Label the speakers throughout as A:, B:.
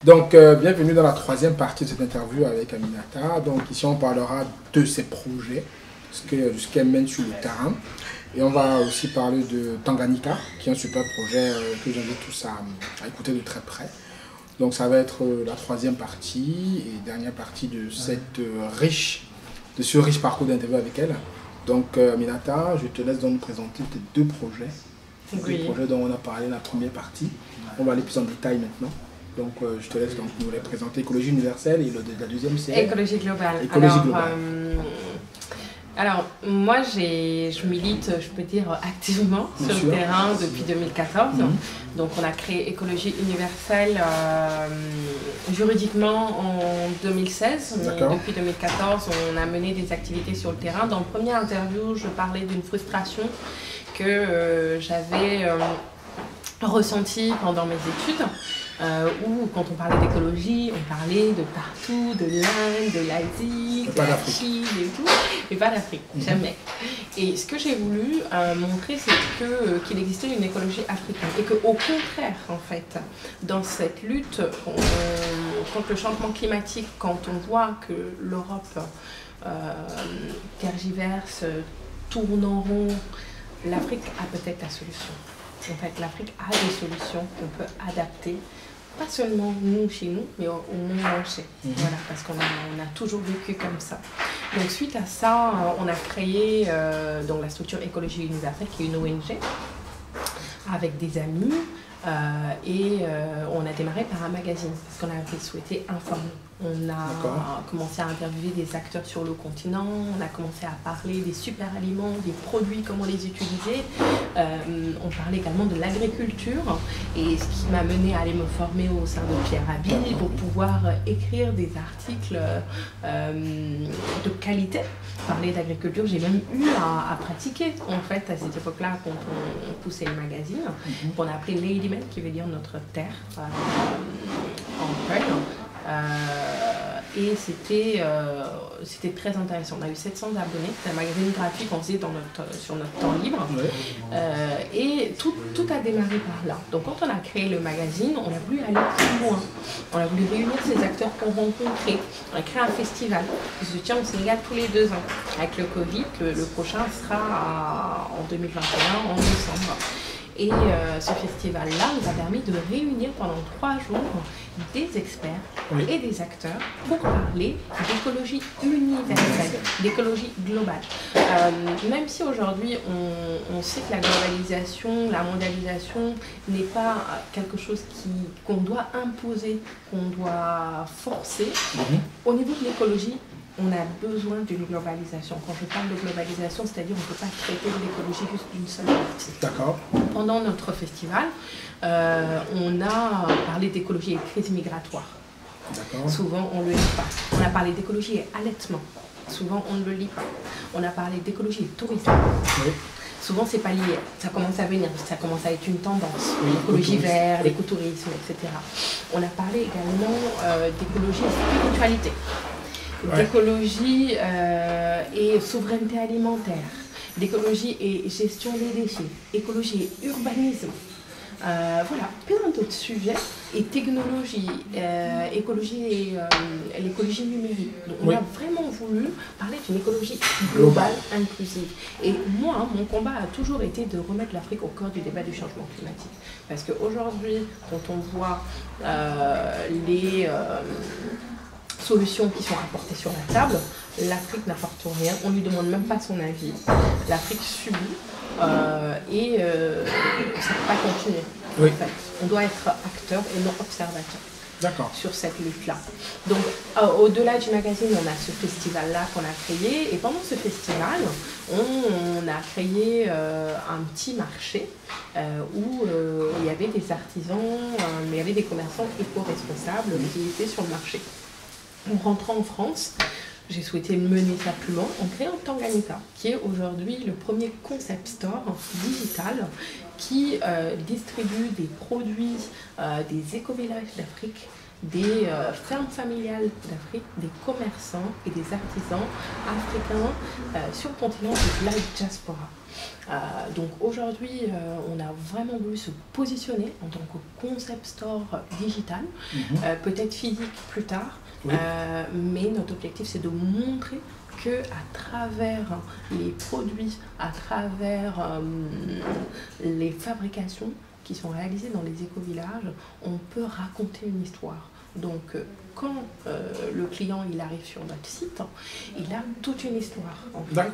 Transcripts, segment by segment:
A: Donc, bienvenue dans la troisième partie de cette interview avec Aminata. Donc, ici, on parlera de ses projets, de ce qu'elle mène sur le terrain. Et on va aussi parler de Tanganyika, qui est un super projet que j'invite tous à écouter de très près. Donc, ça va être la troisième partie et dernière partie de ce riche parcours d'interview avec elle. Donc, Aminata, je te laisse donc nous présenter tes deux projets.
B: Oui.
A: Les projets dont on a parlé dans la première partie. On va aller plus en détail maintenant. Donc, je te laisse donc nous les présenter. Écologie universelle et la deuxième, c'est
B: écologie globale.
A: Écologie globale.
B: Alors, moi, je milite, je peux dire, activement sur le terrain depuis 2014. Donc, on a créé Écologie universelle juridiquement en 2016. Mais depuis 2014, on a mené des activités sur le terrain. Dans le premier interview, je parlais d'une frustration que j'avais ressentie pendant mes études. Où quand on parlait d'écologie, on parlait de partout, de l'Inde, de l'Asie, de la Chine et tout, mais pas d'Afrique, jamais. Et ce que j'ai voulu montrer, c'est qu'il existait une écologie africaine et qu'au contraire, en fait, dans cette lutte contre le changement climatique, quand on voit que l'Europe tergiverse, tourne en rond, l'Afrique a peut-être la solution. En fait, l'Afrique a des solutions qu'on peut adapter, pas seulement nous, chez nous, mais au monde entier. Voilà, parce qu'on a toujours vécu comme ça. Donc, suite à ça, on a créé donc la structure Écologie universelle, qui est une ONG, avec des amis. On a démarré par un magazine, parce qu'on avait souhaité informer. On a commencé à interviewer des acteurs sur le continent, on a commencé à parler des super aliments, des produits, comment les utiliser. On parlait également de l'agriculture, et ce qui m'a mené à aller me former au sein de Pierre Rabhi pour pouvoir écrire des articles de qualité. Parler d'agriculture, j'ai même eu à pratiquer en fait à cette époque-là quand on poussait le magazine, qu'on a appelé Ladyman, qui veut dire notre terre en peul. Et c'était très intéressant. On a eu 700 abonnés, c'est un magazine gratuit qu'on faisait sur notre temps libre. Et tout a démarré par là. Donc quand on a créé le magazine, on a voulu aller plus loin. On a voulu réunir ces acteurs qu'on rencontrait. On a créé un festival qui se tient au Sénégal tous les 2 ans. Avec le Covid, le prochain sera en 2021, en décembre. Et ce festival-là nous a permis de réunir pendant 3 jours des experts et des acteurs pour parler d'écologie universelle, d'écologie globale. Même si aujourd'hui on sait que la globalisation, la mondialisation n'est pas quelque chose qu'on doit imposer, qu'on doit forcer, au niveau de l'écologie, on a besoin d'une globalisation. Quand je parle de globalisation, c'est-à-dire qu'on ne peut pas traiter de l'écologie juste d'une seule partie.
A: D'accord.
B: Pendant notre festival, on a parlé d'écologie et de crise migratoire. Souvent, on ne le lit pas. On a parlé d'écologie et allaitement. Souvent, on ne le lit pas. On a parlé d'écologie et tourisme. Souvent, c'est pas lié. Ça commence à venir. Ça commence à être une tendance. L'écologie verte, l'écotourisme, etc. On a parlé également d'écologie et spiritualité. D'écologie et souveraineté alimentaire, d'écologie et gestion des déchets, écologie et urbanisme, voilà, plein d'autres sujets, et technologie, écologie et l'écologie numérique. Donc on a vraiment voulu parler d'une écologie globale, inclusive. Et moi, mon combat a toujours été de remettre l'Afrique au cœur du débat du changement climatique. Parce qu'aujourd'hui, quand on voit les solutions qui sont rapportées sur la table, l'Afrique n'apporte rien, on ne lui demande même pas son avis. L'Afrique subit et ça ne peut pas continuer. En fait. On doit être acteur et non observateur sur cette lutte-là. Donc, au-delà du magazine, on a ce festival-là qu'on a créé, et pendant ce festival, on a créé un petit marché où il y avait des artisans, mais il y avait des commerçants éco-responsables qui étaient sur le marché. En rentrant en France, j'ai souhaité mener ça plus loin en créant Tanganyika, qui est aujourd'hui le premier concept store digital qui distribue des produits des éco-villages d'Afrique des fermes familiales d'Afrique, des commerçants et des artisans africains sur le continent de la diaspora. Donc aujourd'hui, on a vraiment voulu se positionner en tant que concept store digital, peut-être physique plus tard, mais notre objectif c'est de montrer que à travers les produits, à travers les fabrications qui sont réalisées dans les éco-villages, on peut raconter une histoire. Donc quand le client il arrive sur notre site, il a toute une histoire. En fait,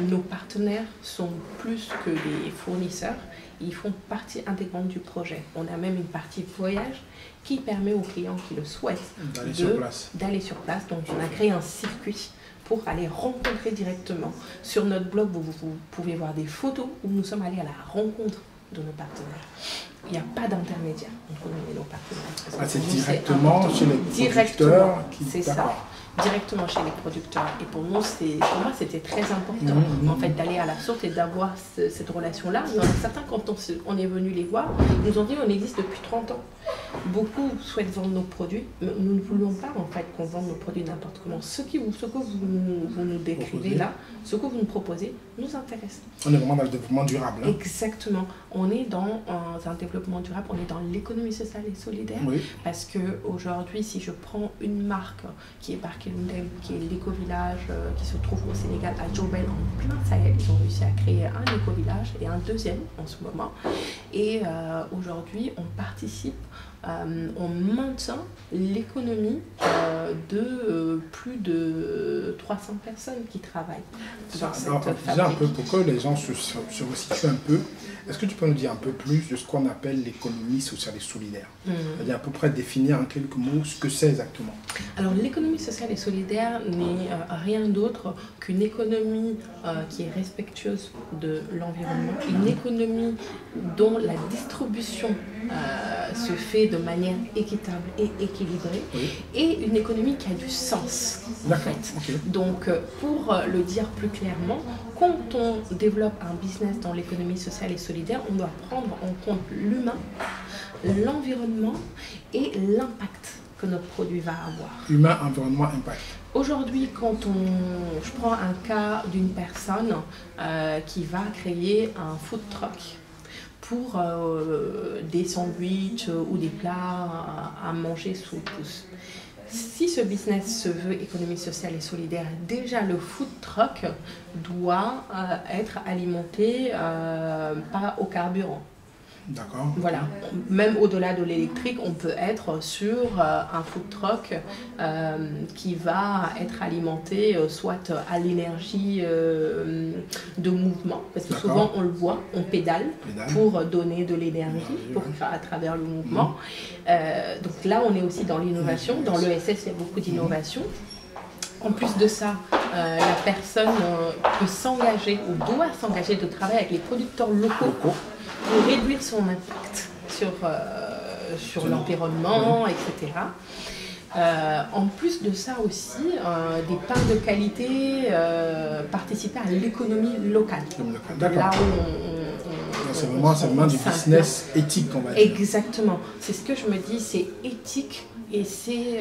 B: nos partenaires sont plus que des fournisseurs, ils font partie intégrante du projet. On a même une partie voyage qui permet aux clients qui le souhaitent d'aller sur place. Donc on a créé un circuit pour aller rencontrer directement. Sur notre blog, vous pouvez voir des photos où nous sommes allés à la rencontre de nos partenaires. Il n'y a pas d'intermédiaire entre nous et nos partenaires.
A: C'est directement chez les producteurs qui...
B: C'est ça, directement chez les producteurs. Et pour moi, c'était très important en fait, d'aller à la source et d'avoir cette relation-là. Il y en a certains, quand on est venu les voir, ils nous ont dit on existe depuis 30 ans. Beaucoup souhaitent vendre nos produits, mais nous ne voulions pas en fait qu'on vende nos produits n'importe comment. Ce que vous nous décrivez là, ce que vous nous proposez, nous intéresse.
A: On est vraiment dans le développement durable. Hein.
B: Exactement. On est dans un développement durable, on est dans l'économie sociale et solidaire. Parce qu'aujourd'hui, si je prends une marque qui est Barkelundem, qui est l'éco-village qui se trouve au Sénégal, à Diourbel, en plein Sahel, ils ont réussi à créer un éco-village et un deuxième en ce moment. Et aujourd'hui, on participe, on maintient l'économie de plus de 300 personnes qui travaillent dans cette fabrique.
A: Déjà un peu, pour que les gens se resituent un peu, est-ce que tu peux nous dire un peu plus de ce qu'on appelle l'économie sociale et solidaire? C'est-à-dire à peu près définir en quelques mots ce que c'est exactement.
B: Alors l'économie sociale et solidaire n'est rien d'autre qu'une économie qui est respectueuse de l'environnement, une économie dont la distribution se fait de manière équitable et équilibrée, et une économie qui a du sens en fait. Donc pour le dire plus clairement, quand on développe un business dans l'économie sociale et solidaire, on doit prendre en compte l'humain, l'environnement et l'impact que notre produit va avoir.
A: Humain, environnement, impact.
B: Aujourd'hui, quand je prends un cas d'une personne qui va créer un food truck pour des sandwichs ou des plats à manger sous pouce. Si ce business se veut économie sociale et solidaire, déjà le food truck doit être alimenté pas au carburant.
A: D'accord.
B: Voilà, même au-delà de l'électrique, on peut être sur un food truck qui va être alimenté soit à l'énergie de mouvement, parce que souvent on le voit, on pédale pour donner de l'énergie à travers le mouvement. Donc là, on est aussi dans l'innovation. Dans l'ESS, il y a beaucoup d'innovation. En plus de ça, la personne peut s'engager ou doit s'engager de travailler avec les producteurs locaux pour réduire son impact sur l'environnement, etc. En plus de ça aussi, des pains de qualité participer à l'économie locale. Là où
A: c'est vraiment du business éthique, on va dire.
B: Exactement. C'est ce que je me dis, c'est éthique. Et c'est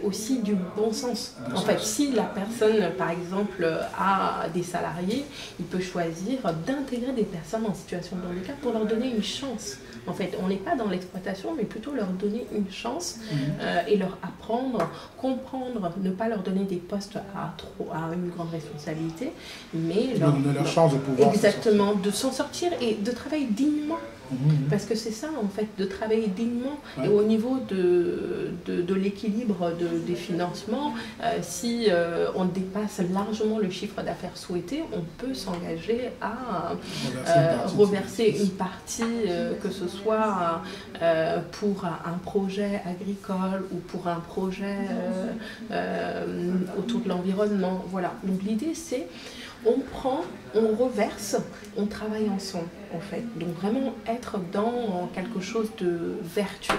B: aussi du bon sens. En fait, si la personne, par exemple, a des salariés, il peut choisir d'intégrer des personnes en situation de handicap pour leur donner une chance. En fait, on n'est pas dans l'exploitation, mais plutôt leur donner une chance et leur apprendre, comprendre, ne pas leur donner des postes à une grande responsabilité, mais leur
A: donner leur chance de pouvoir
B: exactement, de s'en sortir et de travailler dignement. Parce que c'est ça, en fait, de travailler dignement. Et au niveau de l'équilibre des financements, si on dépasse largement le chiffre d'affaires souhaité, on peut s'engager à reverser une partie, que ce soit pour un projet agricole ou pour un projet autour de l'environnement. Voilà. Donc l'idée, c'est on prend, on reverse, on travaille ensemble, en fait. Donc vraiment être dans quelque chose de vertueux.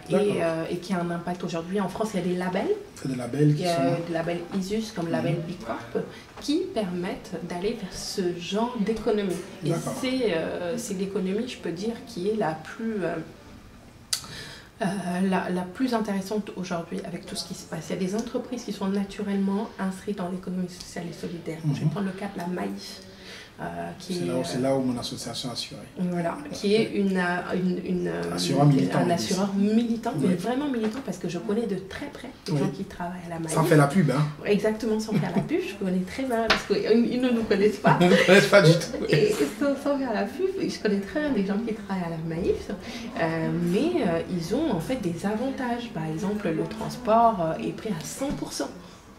B: Et qui a un impact aujourd'hui. En France, il y a des labels.
A: Des labels qui sont...
B: des labels ISUS comme label Bicorp qui permettent d'aller vers ce genre d'économie. Et c'est l'économie, je peux dire, qui est la plus La plus intéressante aujourd'hui avec tout ce qui se passe, il y a des entreprises qui sont naturellement inscrites dans l'économie sociale et solidaire. Je vais prendre le cas de la Maïf.
A: C'est là où mon association assurée.
B: Voilà, qui est un assureur militant, mais vraiment militant parce que je connais de très près des gens qui travaillent à la Maïf.
A: Sans faire la pub, hein.
B: Exactement, sans faire la pub, je connais très bien parce qu'ils ne nous connaissent pas.
A: Ils ne nous connaissent pas du tout.
B: Et sans faire la pub, je connais très bien des gens qui travaillent à la Maïf, mais ils ont en fait des avantages. Par exemple, le transport est pris à 100%.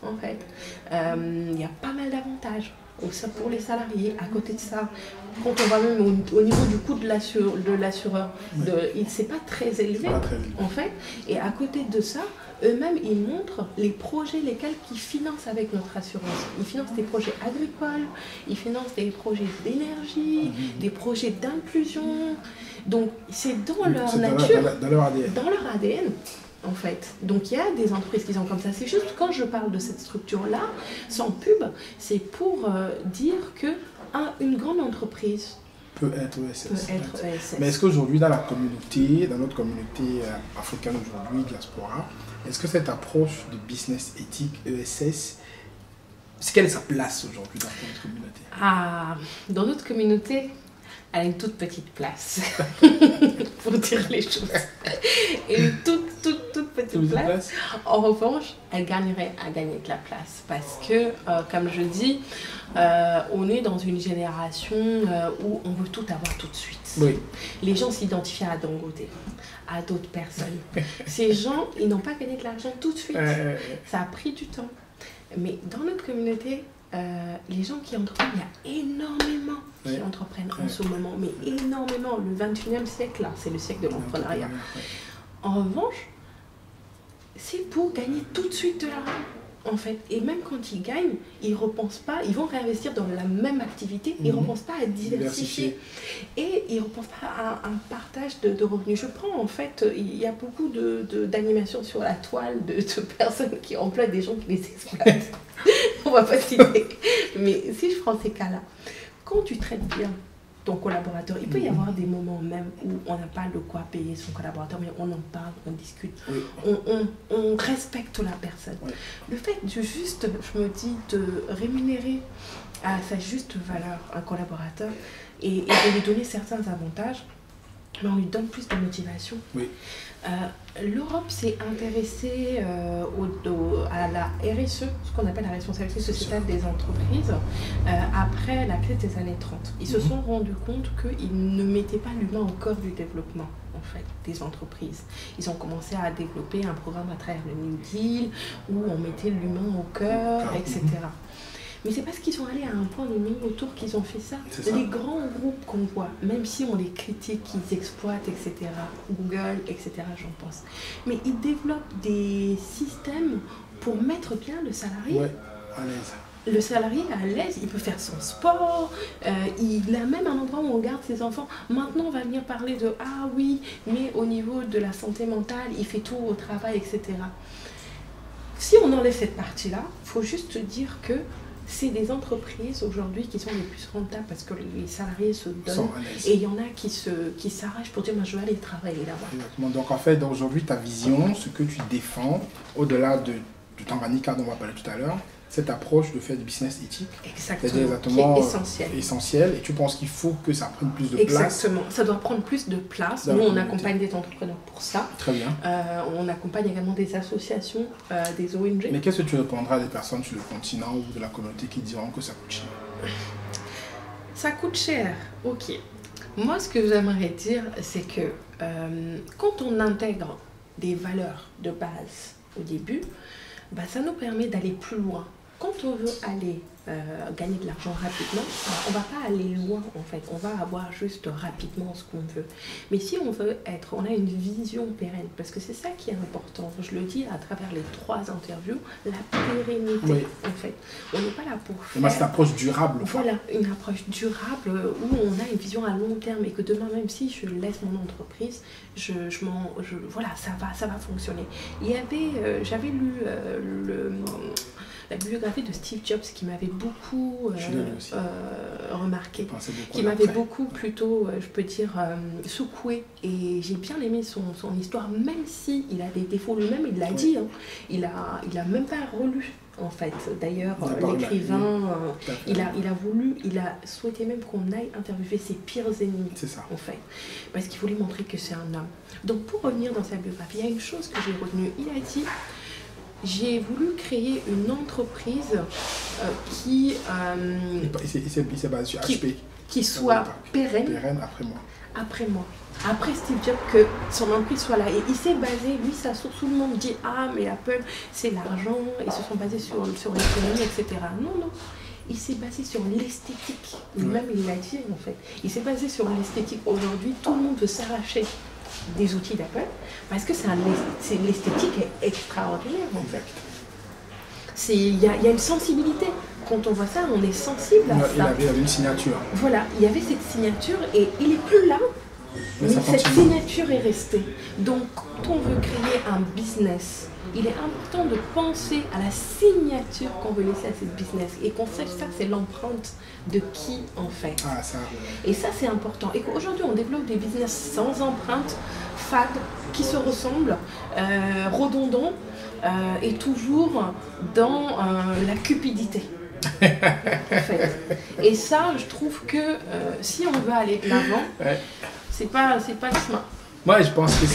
B: En fait, il y a pas mal d'avantages pour les salariés. À côté de ça, quand on va même au niveau du coût de l'assureur, c'est pas très élevé en fait. Et à côté de ça, eux-mêmes, ils montrent les projets lesquels ils financent avec notre assurance. Ils financent des projets agricoles, ils financent des projets d'énergie, des projets d'inclusion. Donc, c'est dans leur nature,
A: dans leur ADN.
B: Dans leur ADN. En fait. Donc il y a des entreprises qui sont comme ça. C'est juste quand je parle de cette structure-là, sans pub, c'est pour dire que une grande entreprise
A: peut être ESS. Mais est-ce qu'aujourd'hui, dans notre communauté africaine aujourd'hui, diaspora, est-ce que cette approche de business éthique, ESS, quelle est sa place aujourd'hui dans notre communauté?
B: Dans notre communauté, elle a une toute petite place, pour dire les choses. Et une toute petite place. En revanche, elle gagnerait à gagner de la place. Parce que, comme je dis, on est dans une génération où on veut tout avoir tout de suite.
A: Oui.
B: Les gens s'identifient à Dangote, à d'autres personnes. Ces gens, ils n'ont pas gagné de l'argent tout de suite. Ça a pris du temps. Mais dans notre communauté, les gens qui entreprennent, il y a énormément qui entreprennent en ce moment, mais énormément. Le 21e siècle, là, c'est le siècle de l'entrepreneuriat. En revanche, c'est pour gagner tout de suite de l'argent, en fait. Et même quand ils gagnent, ils ne repensent pas, ils vont réinvestir dans la même activité, ils ne repensent pas à diversifier. Et ils ne repensent pas à un partage de revenus. Je prends, en fait, il y a beaucoup d'animations sur la toile de personnes qui emploient des gens qui les exploitent. On ne va pas citer. Mais si je prends ces cas-là, quand tu traites bien ton collaborateur, il peut y avoir des moments même où on n'a pas de quoi payer son collaborateur, mais on en parle, on discute, on respecte la personne. Le fait de juste, je me dis, de rémunérer à sa juste valeur un collaborateur et de lui donner certains avantages, mais on lui donne plus de motivation. L'Europe s'est intéressée à la RSE, ce qu'on appelle la responsabilité sociétale des entreprises, après la crise des années 30. Ils se sont rendus compte qu'ils ne mettaient pas l'humain au cœur du développement en fait, des entreprises. Ils ont commencé à développer un programme à travers le New Deal où on mettait l'humain au cœur, etc. Mais c'est parce qu'ils sont allés à un point de non-retour qu'ils ont fait ça. Les grands groupes qu'on voit, même si on les critique, qu'ils exploitent, etc., Google, etc., j'en pense, mais ils développent des systèmes pour mettre bien le salarié
A: à l'aise.
B: Le salarié à l'aise, il peut faire son sport, il a même un endroit où on garde ses enfants. Maintenant, on va venir parler de « Ah oui, mais au niveau de la santé mentale, il fait tout au travail, etc. » Si on enlève cette partie-là, il faut juste dire que c'est des entreprises aujourd'hui qui sont les plus rentables parce que les salariés se donnent et il y en a qui s'arrachent pour dire « je vais aller travailler là-bas ».
A: Exactement. Donc en fait, aujourd'hui, ta vision, ce que tu défends, au-delà de Tanganyika dont on va parler tout à l'heure, cette approche de faire du business éthique,
B: exactement, qui est
A: essentielle. Et tu penses qu'il faut que ça prenne plus de place?
B: Exactement, ça doit prendre plus de place. Nous, on accompagne des entrepreneurs pour ça.
A: Très bien.
B: On accompagne également des associations, des ONG.
A: Mais qu'est-ce que tu répondras à des personnes sur le continent ou de la communauté qui diront que ça coûte cher?
B: Ça coûte cher, ok. Moi, ce que j'aimerais dire, c'est que quand on intègre des valeurs de base au début, ça nous permet d'aller plus loin. Quand on veut aller gagner de l'argent rapidement, on ne va pas aller loin en fait, on va avoir juste rapidement ce qu'on veut. Mais si on veut on a une vision pérenne, parce que c'est ça qui est important, je le dis à travers les 3 interviews, la pérennité en fait. On n'est pas là pour faire...
A: C'est une approche durable.
B: Voilà, une approche durable où on a une vision à long terme et que demain même si je laisse mon entreprise, voilà, ça va fonctionner. J'avais lu la biographie de Steve Jobs qui m'avait beaucoup remarqué,
A: beaucoup
B: qui m'avait beaucoup plutôt, je peux dire, secoué. Et j'ai bien aimé son histoire, même si il a des défauts lui-même, il l'a dit. Hein. Il a même pas relu. En fait, d'ailleurs, l'écrivain, il a souhaité même qu'on aille interviewer ses pires ennemis.
A: C'est ça.
B: En fait, parce qu'il voulait montrer que c'est un homme. Donc, pour revenir dans sa biographie, il y a une chose que j'ai retenue. Il a dit, j'ai voulu créer une entreprise qui
A: s'est basé sur HP.
B: Qui soit pérenne
A: après moi.
B: Après moi. Après Steve Jobs, que son entreprise soit là. Et il s'est basé, lui, ça source, tout le monde dit « Ah, mais Apple, c'est l'argent, ils se sont basés sur l'économie, etc. » Non, non. Il s'est basé sur l'esthétique. Lui-même, il l'a dit, en fait. Il s'est basé sur l'esthétique. Aujourd'hui, tout le monde veut s'arracher des outils d'Apple parce que l'esthétique est extraordinaire, en fait. Il y a une sensibilité. Quand on voit ça, on est sensible à ça.
A: Il avait une signature.
B: Voilà, il y avait cette signature et il n'est plus là. Mais cette signature est restée. Donc, quand on veut créer un business, il est important de penser à la signature qu'on veut laisser à ce business et qu'on sache ça, c'est l'empreinte de qui on fait.
A: Ah, ça.
B: Et ça, c'est important. Et qu'aujourd'hui, on développe des business sans empreinte, fades, qui se ressemblent, redondants et toujours dans la cupidité. En fait. Et ça, je trouve que si on veut aller de l'avant, c'est pas le chemin.
A: Moi, je pense que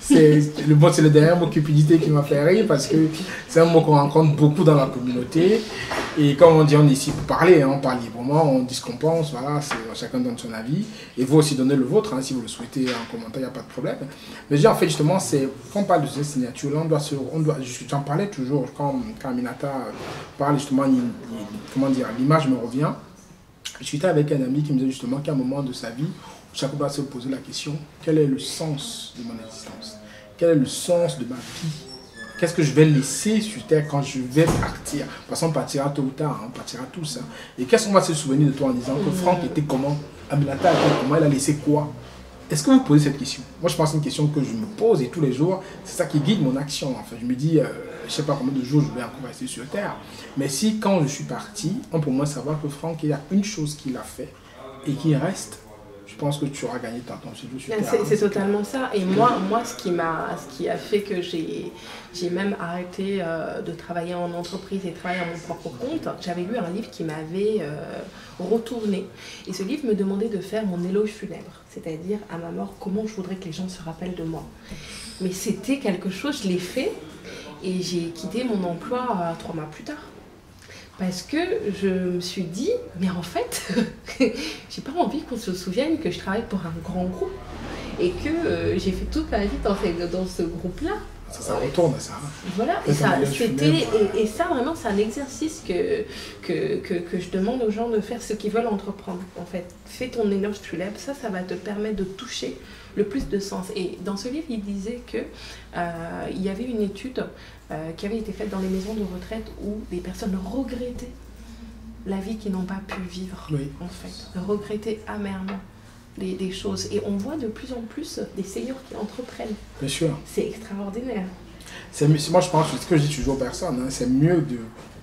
A: c'est le dernier mot cupidité qui m'a fait rire parce que c'est un mot qu'on rencontre beaucoup dans la communauté. Et comme on dit, on est ici pour parler, on parle librement, on dit ce qu'on pense, voilà, chacun donne son avis. Et vous aussi donnez le vôtre, hein, si vous le souhaitez en commentaire, il n'y a pas de problème. Mais en fait, justement, quand on parle de cette signature, là, j'en parlais toujours quand Aminata parle justement, comment dire, l'image me revient. Je suis avec un ami qui me disait justement qu'à un moment de sa vie, chacun doit se poser la question, quel est le sens de mon existence? Quel est le sens de ma vie? Qu'est-ce que je vais laisser sur Terre quand je vais partir? De toute façon, on partira tôt ou tard, on partira tous. Hein. Et qu'est-ce qu'on va se souvenir de toi en disant que Franck était comment? Aminata était comment? Il a laissé quoi? Est-ce que vous posez cette question? Moi, je pense que c'est une question que je me pose et tous les jours, c'est ça qui guide mon action. En fait. Je me dis, je ne sais pas combien de jours je vais encore rester sur Terre. Mais si, quand je suis parti, on peut au moins savoir que Franck, il y a une chose qu'il a fait et qui reste, je pense que tu auras gagné ton séjour sur Terre.
B: C'est totalement ça. Et moi, ce qui a fait que j'ai même arrêté de travailler en entreprise et travailler à mon propre compte, j'avais lu un livre qui m'avait retourné. Et ce livre me demandait de faire mon éloge funèbre, c'est-à-dire à ma mort, comment je voudrais que les gens se rappellent de moi. Mais c'était quelque chose, je l'ai fait et j'ai quitté mon emploi 3 mois plus tard. Parce que je me suis dit, mais en fait, j'ai pas envie qu'on se souvienne que je travaille pour un grand groupe et que j'ai fait toute ma vie dans ce groupe-là.
A: Ça retourne à ça.
B: Voilà, et ça vraiment c'est un exercice que je demande aux gens de faire, ceux qui veulent entreprendre en fait. Fais ton éloge funèbre, ça va te permettre de toucher le plus de sens. Et dans ce livre, il disait que il y avait une étude qui avait été faite dans les maisons de retraite où des personnes regrettaient la vie qu'ils n'ont pas pu vivre, en fait. Regrettaient amèrement des choses. Et on voit de plus en plus des seniors qui entreprennent.
A: Bien sûr.
B: C'est extraordinaire.
A: Moi, je pense, ce que je dis toujours aux personnes, hein, c'est mieux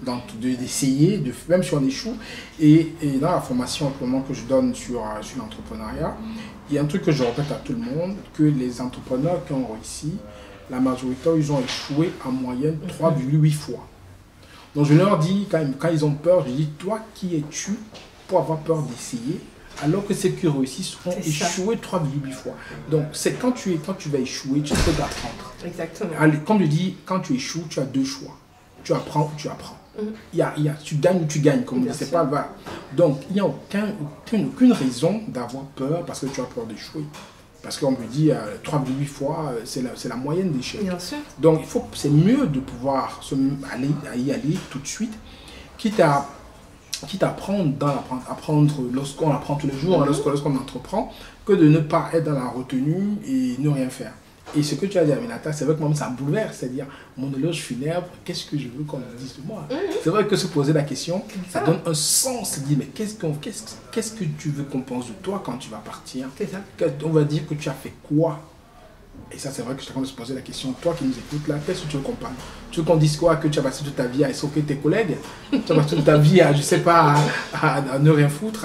A: d'essayer, même si on échoue. Et dans la formation que je donne sur l'entrepreneuriat, il y a un truc que je répète à tout le monde, que les entrepreneurs qui ont réussi, la majorité, ils ont échoué en moyenne 3,8 fois. Donc je leur dis, quand ils ont peur, je dis, toi, qui es-tu pour avoir peur d'essayer, alors que ceux qui réussissent ont échoué 3,8 fois. Donc c'est quand tu vas échouer, tu essaies d'apprendre.
B: Exactement.
A: Allez, comme je dis, quand tu échoues, tu as 2 choix. Tu apprends ou tu apprends. Tu gagnes ou tu gagnes, comme on dit, c'est pas vrai. Donc il n'y a aucune raison d'avoir peur parce que tu as peur d'échouer. Parce qu'on me dit 3,8 fois, c'est la moyenne d'échec.
B: Bien sûr.
A: Donc c'est mieux de pouvoir y aller tout de suite, quitte à apprendre lorsqu'on apprend tous les jours, lorsqu'on entreprend, que de ne pas être dans la retenue et ne rien faire. Et ce que tu as dit, Aminata, c'est vrai que moi, ça me bouleverse, c'est-à-dire mon éloge funèbre, qu'est-ce que je veux qu'on me dise de moi? C'est vrai que se poser la question, ça donne un sens, se dire, mais qu'est-ce que tu veux qu'on pense de toi quand tu vas partir?
B: C'est ça.
A: On va dire que tu as fait quoi Et ça, c'est vrai que je suis en train de se poser la question, toi qui nous écoutes là, qu'est-ce que tu veux qu'on parle? Tu veux qu'on dise quoi? Que tu as passé toute ta vie à escroquer tes collègues? Tu as passé toute ta vie à, je sais pas, à ne rien foutre,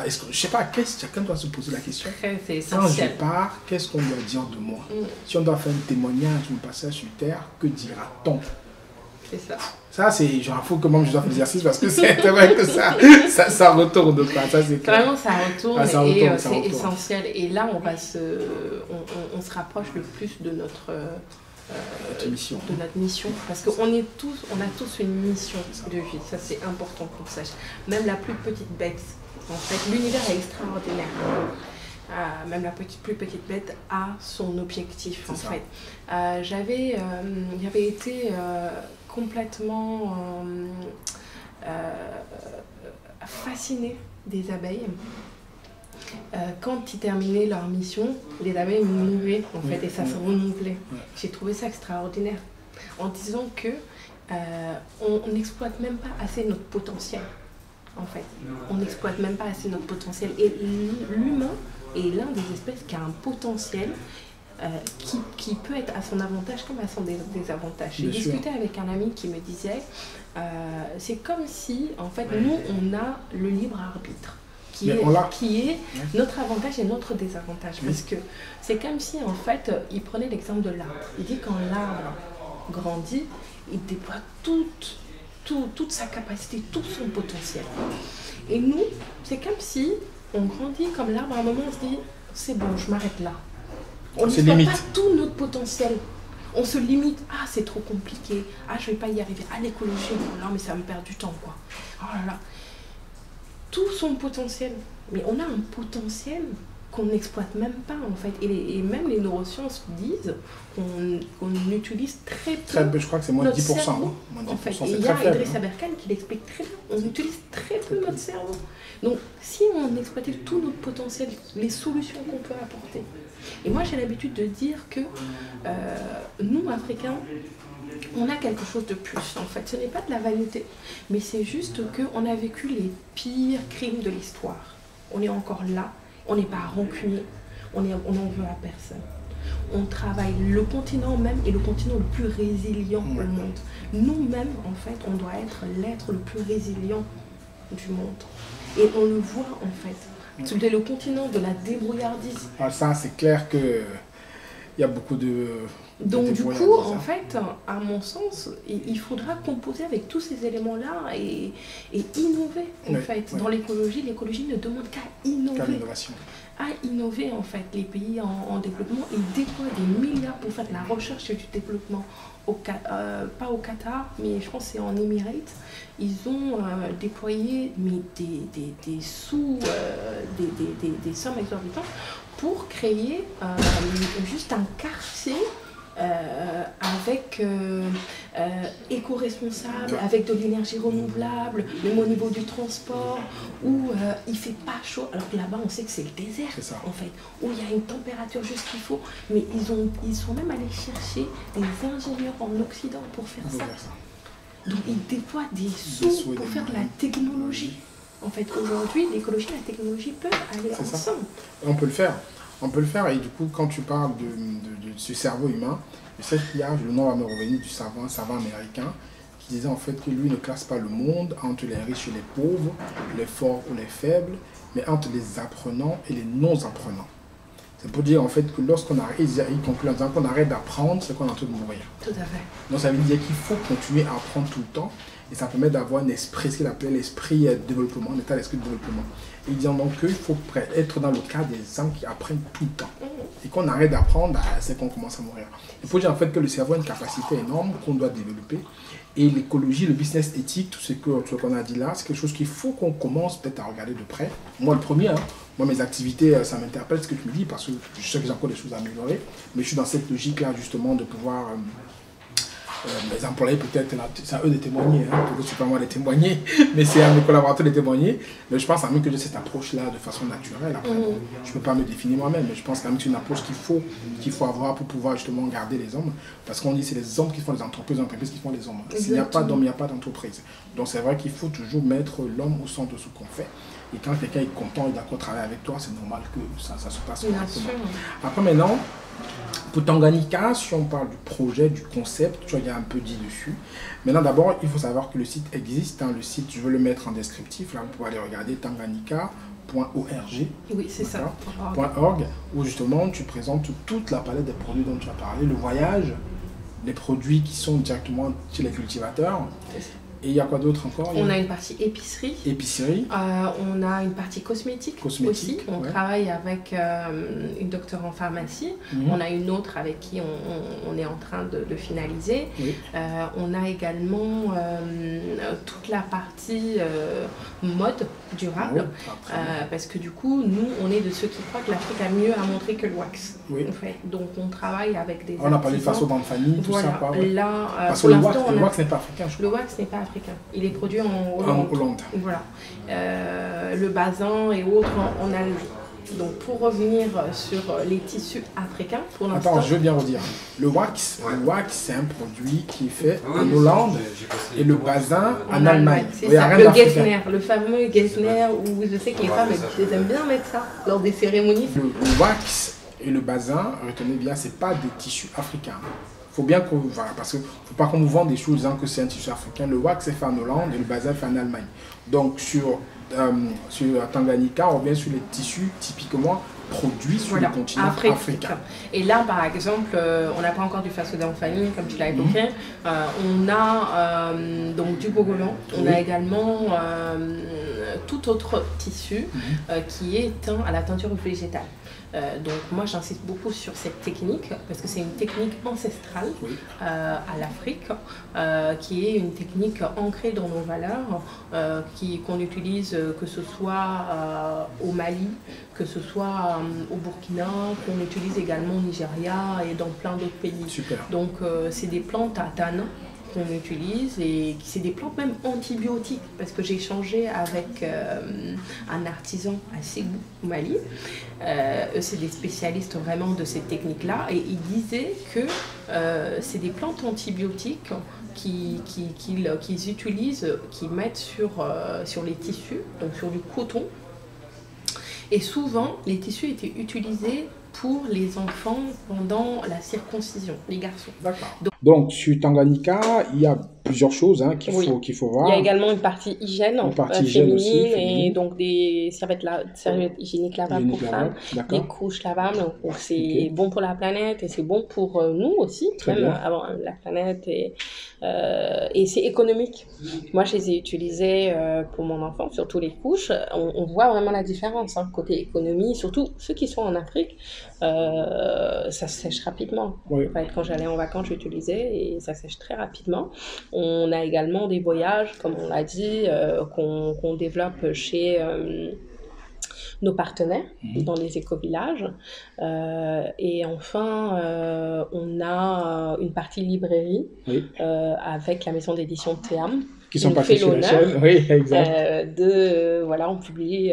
A: je sais pas, chacun doit se poser la question.
B: C'est essentiel.
A: Quand je pars, qu'est-ce qu'on doit dire de moi? Si on doit faire un témoignage, mon passage sur terre, que dira-t-on?
B: C'est ça.
A: Ça, c'est genre, il faut que moi je dois faire l'exercice parce que c'est vrai que ça retourne. Ça, c'est
B: vraiment, ça retourne et c'est essentiel. Et là, on se rapproche le plus de notre
A: mission.
B: De notre mission. Parce qu'on a tous une mission de vie. Ça, c'est important qu'on sache. Même la plus petite bête. En fait, l'univers est extraordinaire. Même la plus petite bête a son objectif, en fait. J'avais été complètement fascinée des abeilles. Quand ils terminaient leur mission, les abeilles mouraient, en fait, et ça se renouvelait. J'ai trouvé ça extraordinaire, en disant que on n'exploite même pas assez notre potentiel, en fait. On n'exploite même pas assez notre potentiel. Et l'humain est l'un des espèces qui a un potentiel qui peut être à son avantage comme à son désavantage. J'ai discuté avec un ami qui me disait c'est comme si, en fait, nous, on a le libre arbitre qui est notre avantage et notre désavantage. Parce que c'est comme si, en fait, il prenait l'exemple de l'arbre. Il dit quand l'arbre grandit, il déploie toute sa capacité, tout son potentiel. Et nous, c'est comme si on grandit comme l'arbre, à un moment on se dit c'est bon, je m'arrête là. On n'exploite pas tout notre potentiel. On se limite, ah c'est trop compliqué, ah je vais pas y arriver, ah l'écologie, non mais ça me perd du temps quoi. Oh là là. Tout son potentiel. Mais on a un potentiel qu'on n'exploite même pas en fait. Et même les neurosciences disent qu'on utilise très peu.
A: Je crois que c'est moins de 10%.
B: Cerveau, en fait. Et il y a Idriss Aberkan qui l'explique très bien. On utilise très peu notre cerveau. Donc si on exploitait tout notre potentiel, les solutions qu'on peut apporter. Et moi j'ai l'habitude de dire que nous Africains, on a quelque chose de plus en fait. Ce n'est pas de la vanité, mais c'est juste qu'on a vécu les pires crimes de l'histoire. On est encore là. On n'est pas rancunier, on n'en veut à personne. On travaille le continent même est le continent le plus résilient au monde. Nous-mêmes, en fait, on doit être l'être le plus résilient du monde. Et on le voit, en fait. C'est le continent de la débrouillardise.
A: Ça, c'est clair qu'il y a beaucoup de...
B: Donc du coup, en fait, à mon sens, il faudra composer avec tous ces éléments-là et innover, en fait. Dans l'écologie ne demande qu'à innover. À innover, en fait. Les pays en développement, ils déploient des milliards pour faire de la recherche et du développement. Pas au Qatar, mais je pense que c'est en Émirats. Ils ont déployé des sommes exorbitantes pour créer juste un quartier avec éco-responsable, avec de l'énergie renouvelable, même au niveau du transport, où il ne fait pas chaud, alors que là-bas on sait que c'est le désert en fait, où il y a une température juste qu'il faut, mais ils sont même allés chercher des ingénieurs en Occident pour faire ça. Donc ils déploient des sous pour faire de la technologie. En fait, aujourd'hui, l'écologie et la technologie peuvent aller ensemble.
A: On peut le faire. On peut le faire, et du coup, quand tu parles du cerveau humain, je sais qu'il y a, le nom va me revenir, du savant américain, qui disait en fait que lui ne classe pas le monde entre les riches et les pauvres, les forts ou les faibles, mais entre les apprenants et les non-apprenants. C'est pour dire en fait que lorsqu'on arrête, il conclut en disant qu'on arrête d'apprendre, c'est qu'on est en train de mourir.
B: Tout à fait.
A: Donc ça veut dire qu'il faut continuer à apprendre tout le temps, et ça permet d'avoir un esprit, ce qu'il appelle l'esprit de développement, un état d'esprit de développement. Il dit donc qu'il faut être dans le cas des gens qui apprennent tout le temps. Et qu'on arrête d'apprendre, c'est qu'on commence à mourir. Il faut dire en fait que le cerveau a une capacité énorme qu'on doit développer. Et l'écologie, le business éthique, tout ce qu'on a dit là, c'est quelque chose qu'il faut qu'on commence peut-être à regarder de près. Moi, le premier, moi, mes activités, ça m'interpelle ce que tu me dis, parce que je sais que j'ai encore des choses à améliorer. Mais je suis dans cette logique-là, justement, de pouvoir... mes employés peut-être, c'est à eux de témoigner, peut-être c'est pas moi de témoigner, mais c'est à mes collaborateurs de témoigner. Mais je pense à même que j'ai cette approche-là de façon naturelle. Après, je ne peux pas me définir moi-même, mais je pense quand même que c'est une approche qu'il faut avoir pour pouvoir justement garder les hommes. Parce qu'on dit que c'est les hommes qui font les entreprises qui font les hommes. S'il n'y a pas d'hommes, il n'y a pas d'entreprise. Donc c'est vrai qu'il faut toujours mettre l'homme au centre de ce qu'on fait. Et quand quelqu'un est content et d'accord de travailler avec toi, c'est normal que ça se passe correctement. Après maintenant, Pour Tanganyika, si on parle du projet, du concept, tu vois, il y a un peu dit dessus. Maintenant, d'abord, il faut savoir que le site existe. Hein, le site, je veux le mettre en descriptif. Là, vous pouvez aller regarder tanganyika.org.
B: Oui, c'est ça.
A: .org, où justement, tu présentes toute la palette des produits dont tu as parlé, le voyage, les produits qui sont directement chez les cultivateurs. Et il y a quoi d'autre encore?
B: On a une partie épicerie.
A: Épicerie.
B: On a une partie cosmétique aussi. On travaille avec une docteure en pharmacie. On a une autre avec qui on est en train de finaliser.
A: Oui.
B: On a également toute la partie mode durable. Parce que du coup, nous, on est de ceux qui croient que l'Afrique a mieux à montrer que le wax.
A: Oui.
B: En fait. Donc on travaille avec des
A: On a parlé de façon dans la famille, tout ça. Quoi,
B: là,
A: parce que le wax n'est pas africain.
B: Le wax n'est pas africain. Il est produit en Hollande. Voilà. Le basin et autres en Algérie. Donc pour revenir sur les tissus africains, pour l'instant...
A: Attends, je veux bien redire. Le wax, c'est un produit qui est fait en Hollande et le basin en Allemagne.
B: C'est ça, le Geithner, le fameux Geithner où je sais que les femmes elles aiment bien mettre ça lors des cérémonies.
A: Le wax et le basin, retenez bien, c'est pas des tissus africains. Faut bien que, voilà, parce qu'il ne faut pas qu'on nous vende des choses disant que c'est un tissu africain. Le wax est fait en Hollande et le basin est fait en Allemagne. Donc sur Tanganyika, on revient sur les tissus typiquement produits sur le continent africain.
B: Et là, par exemple, on n'a pas encore du façodé en famille, comme tu l'as évoqué. On a donc du bogolan. On a également tout autre tissu qui est teint à la teinture végétale. Donc moi j'insiste beaucoup sur cette technique parce que c'est une technique ancestrale à l'Afrique qui est une technique ancrée dans nos valeurs qu'on utilise que ce soit au Mali, que ce soit au Burkina, qu'on utilise également au Nigeria et dans plein d'autres pays.
A: Super.
B: Donc c'est des plantes à tannin qu'on utilise et c'est des plantes même antibiotiques parce que j'ai échangé avec un artisan à Ségou au Mali. Eux c'est des spécialistes vraiment de cette technique là et ils disaient que c'est des plantes antibiotiques qu'ils utilisent, qu'ils mettent sur les tissus, donc sur du coton. Et souvent les tissus étaient utilisés pour les enfants pendant la circoncision, les garçons.
A: D'accord. Donc sur Tanganyika, il y a plusieurs choses qu'il faut voir.
B: Il y a également une partie hygiène, féminine, et donc des serviettes hygiéniques lavables pour femmes, des couches lavables. Donc c'est bon pour la planète et c'est bon pour nous aussi, même avant la planète. Et c'est économique. Moi, je les ai utilisées pour mon enfant, surtout les couches. On voit vraiment la différence, côté économie, surtout ceux qui sont en Afrique. Ça sèche rapidement.
A: Oui.
B: En fait, quand j'allais en vacances, j'utilisais et ça sèche très rapidement. On a également des voyages, comme on l'a dit, qu'on développe chez nos partenaires dans les éco-villages. Et enfin, on a une partie librairie avec la maison d'édition Théam.
A: Qui sont passés sur la chaîne. Oui, exact.
B: On publie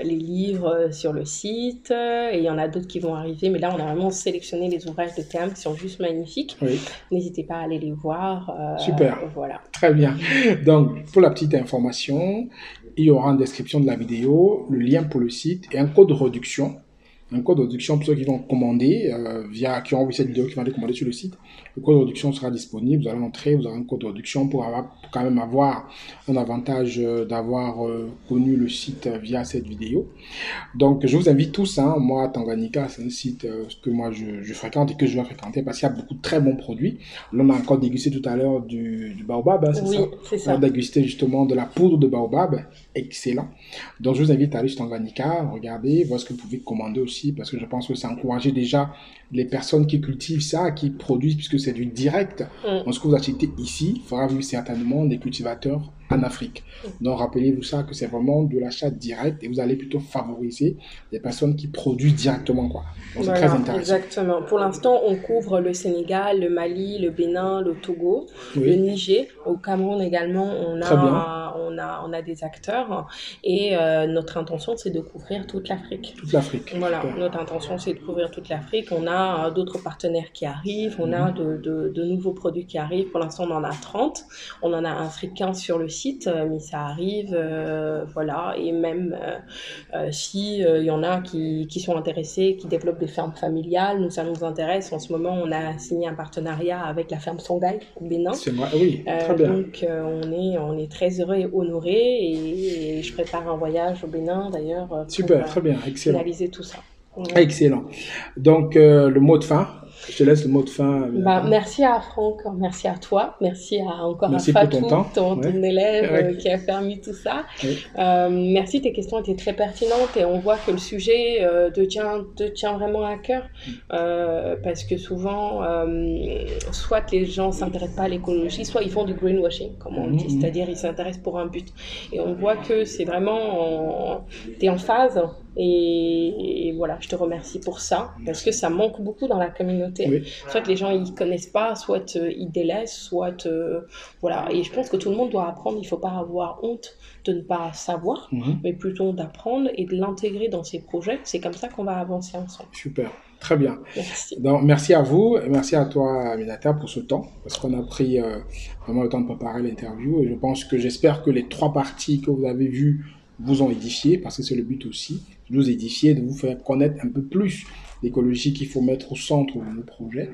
B: les livres sur le site et il y en a d'autres qui vont arriver, mais là on a vraiment sélectionné les ouvrages de Théam qui sont juste magnifiques. Oui. N'hésitez pas à aller les voir.
A: Super.
B: Voilà.
A: Très bien. Donc, pour la petite information, il y aura en description de la vidéo le lien pour le site et un code de réduction. Un code de réduction pour ceux qui vont commander, qui ont vu cette vidéo, qui vont aller commander sur le site. Le code de réduction sera disponible. Vous allez entrer, vous aurez un code de réduction pour quand même avoir un avantage d'avoir connu le site via cette vidéo. Donc, je vous invite tous. Moi, Tanganyika, c'est un site que moi je fréquente et que je vais fréquenter parce qu'il y a beaucoup de très bons produits. Là, on a encore dégusté tout à l'heure du baobab, c'est ça?
B: Oui, c'est ça.
A: On a dégusté justement de la poudre de baobab. Excellent. Donc, je vous invite à aller sur Tanganyika, regardez, voir ce que vous pouvez commander aussi, parce que je pense que c'est encourager déjà les personnes qui cultivent ça, qui produisent, puisque c'est du direct. Donc, ce que vous achetez ici fera vivre certainement des cultivateurs en Afrique. Donc, rappelez-vous ça, que c'est vraiment de l'achat direct et vous allez plutôt favoriser les personnes qui produisent directement, quoi. Donc, c'est très intéressant.
B: Exactement. Pour l'instant, on couvre le Sénégal, le Mali, le Bénin, le Togo, le Niger. Au Cameroun également, on a des acteurs et notre intention, c'est de couvrir toute l'Afrique.
A: Toute l'Afrique.
B: Voilà, notre intention, c'est de couvrir toute l'Afrique. On a d'autres partenaires qui arrivent, on a de nouveaux produits qui arrivent. Pour l'instant, on en a 30. On en a un africain sur le réussite, mais ça arrive, voilà. Et même si il y en a qui sont intéressés, qui développent des fermes familiales, nous, ça nous intéresse. En ce moment, on a signé un partenariat avec la ferme Songhai au Bénin.
A: C'est vrai, oui, très bien.
B: Donc, on est très heureux et honorés, et je prépare un voyage au Bénin, d'ailleurs,
A: Super, très bien, excellent.
B: Finaliser tout ça.
A: Excellent. Donc, le mot de fin. Je te laisse le mot de fin.
B: Merci à Franck, merci à toi, merci
A: merci
B: à Fatou,
A: pour ton temps.
B: ton élève qui a permis tout ça.
A: Oui.
B: Merci, tes questions étaient très pertinentes et on voit que le sujet te tient vraiment à cœur, parce que souvent, soit les gens ne s'intéressent pas à l'écologie, soit ils font du greenwashing, comme on dit, c'est-à-dire ils s'intéressent pour un but. Et on voit que c'est vraiment, t'es en phase. Et voilà, je te remercie pour ça, parce que ça manque beaucoup dans la communauté.
A: Oui.
B: Soit les gens ils connaissent pas, soit ils délaissent, soit voilà. Et je pense que tout le monde doit apprendre. Il faut pas avoir honte de ne pas savoir, mais plutôt d'apprendre et de l'intégrer dans ses projets. C'est comme ça qu'on va avancer ensemble.
A: Super, très bien.
B: Merci.
A: Donc, merci à vous et merci à toi, Aminata, pour ce temps, parce qu'on a pris vraiment le temps de préparer l'interview. Et j'espère que les 3 parties que vous avez vues vous ont édifié, parce que c'est le but aussi, de nous édifier, de vous faire connaître un peu plus l'écologie qu'il faut mettre au centre de nos projets.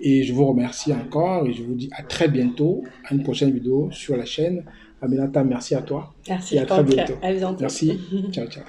A: Et je vous remercie encore et je vous dis à très bientôt, à une prochaine vidéo sur la chaîne. Aminata, merci à toi.
B: Merci.
A: Et à très bientôt.
B: À bientôt.
A: Merci. Ciao, ciao.